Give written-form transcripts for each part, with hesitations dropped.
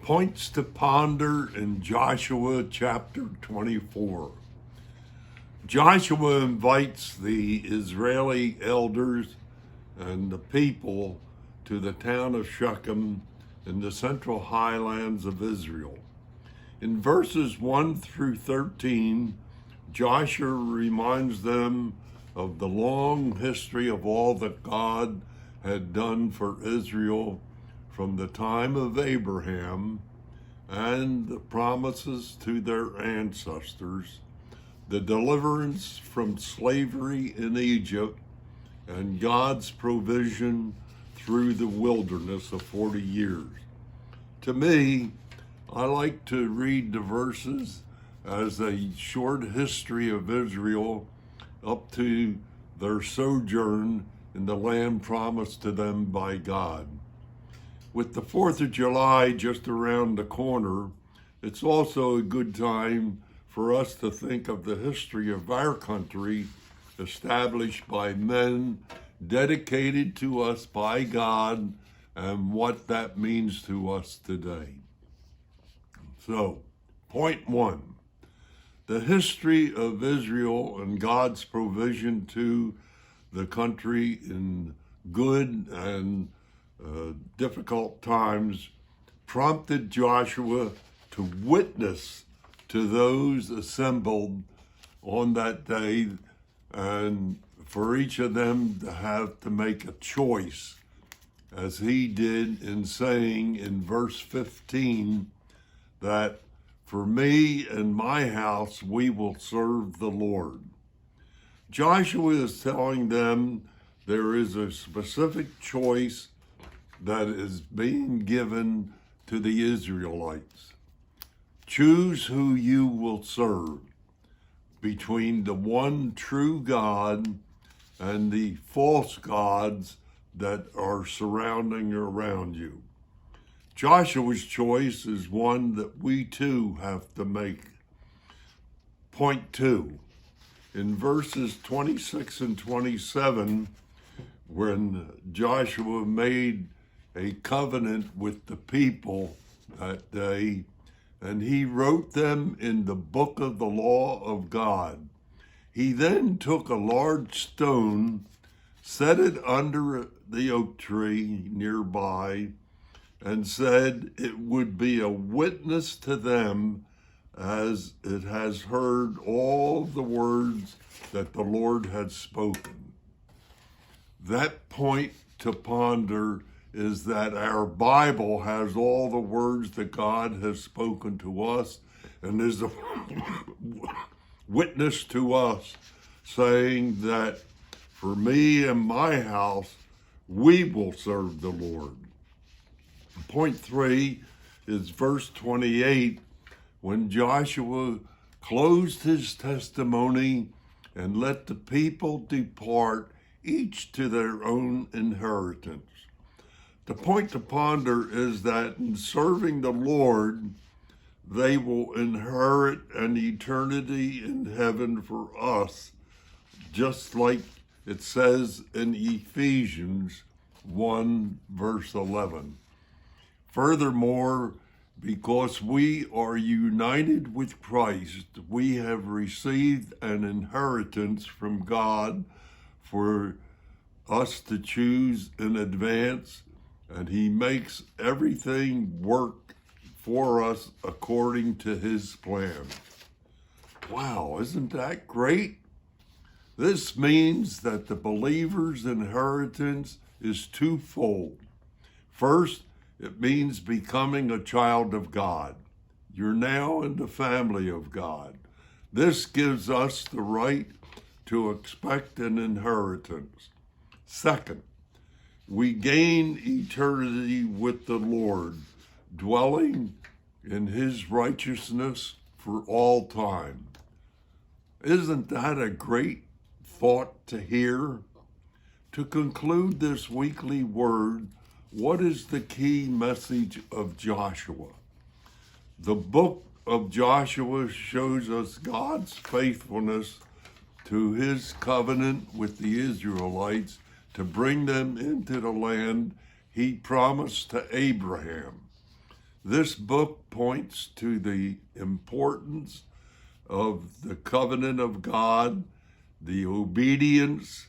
Points to ponder in Joshua chapter 24. Joshua invites the Israeli elders and the people to the town of Shechem in the central highlands of Israel. In verses 1 through 13, Joshua reminds them of the long history of all that God had done for Israel from the time of Abraham and the promises to their ancestors, the deliverance from slavery in Egypt, and God's provision through the wilderness of 40 years. To me, I like to read the verses as a short history of Israel up to their sojourn in the land promised to them by God. With the 4th of July just around the corner, it's also a good time for us to think of the history of our country established by men dedicated to us by God and what that means to us today. So, point 1, the history of Israel and God's provision to the country in good and difficult times prompted Joshua to witness to those assembled on that day, and for each of them to have to make a choice, as he did in saying in verse 15 that for me and my house we will serve the Lord. Joshua is telling them there is a specific choice that is being given to the Israelites. Choose who you will serve between the one true God and the false gods that are surrounding around you. Joshua's choice is one that we too have to make. Point 2, in verses 26 and 27, when Joshua made a covenant with the people that day, and he wrote them in the book of the law of God. He then took a large stone, set it under the oak tree nearby, and said it would be a witness to them as it has heard all the words that the Lord had spoken. That point to ponder is that our Bible has all the words that God has spoken to us and is a witness to us, saying that for me and my house, we will serve the Lord. Point 3 is verse 28, when Joshua closed his testimony and let the people depart, each to their own inheritance. The point to ponder is that in serving the Lord, they will inherit an eternity in heaven for us, just like it says in Ephesians 1, verse 11. Furthermore, because we are united with Christ, we have received an inheritance from God for us to choose in advance, and he makes everything work for us according to his plan. Wow, isn't that great? This means that the believer's inheritance is twofold. First, it means becoming a child of God. You're now in the family of God. This gives us the right to expect an inheritance. Second, we gain eternity with the Lord, dwelling in his righteousness for all time. Isn't that a great thought to hear? To conclude this weekly word, what is the key message of Joshua? The book of Joshua shows us God's faithfulness to his covenant with the Israelites to bring them into the land he promised to Abraham. This book points to the importance of the covenant of God, the obedience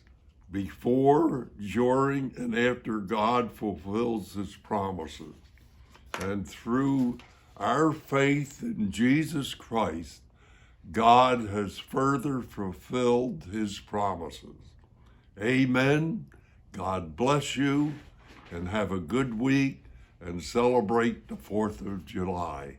before, during, and after God fulfills his promises. And through our faith in Jesus Christ, God has further fulfilled his promises. Amen. God bless you, and have a good week, and celebrate the 4th of July.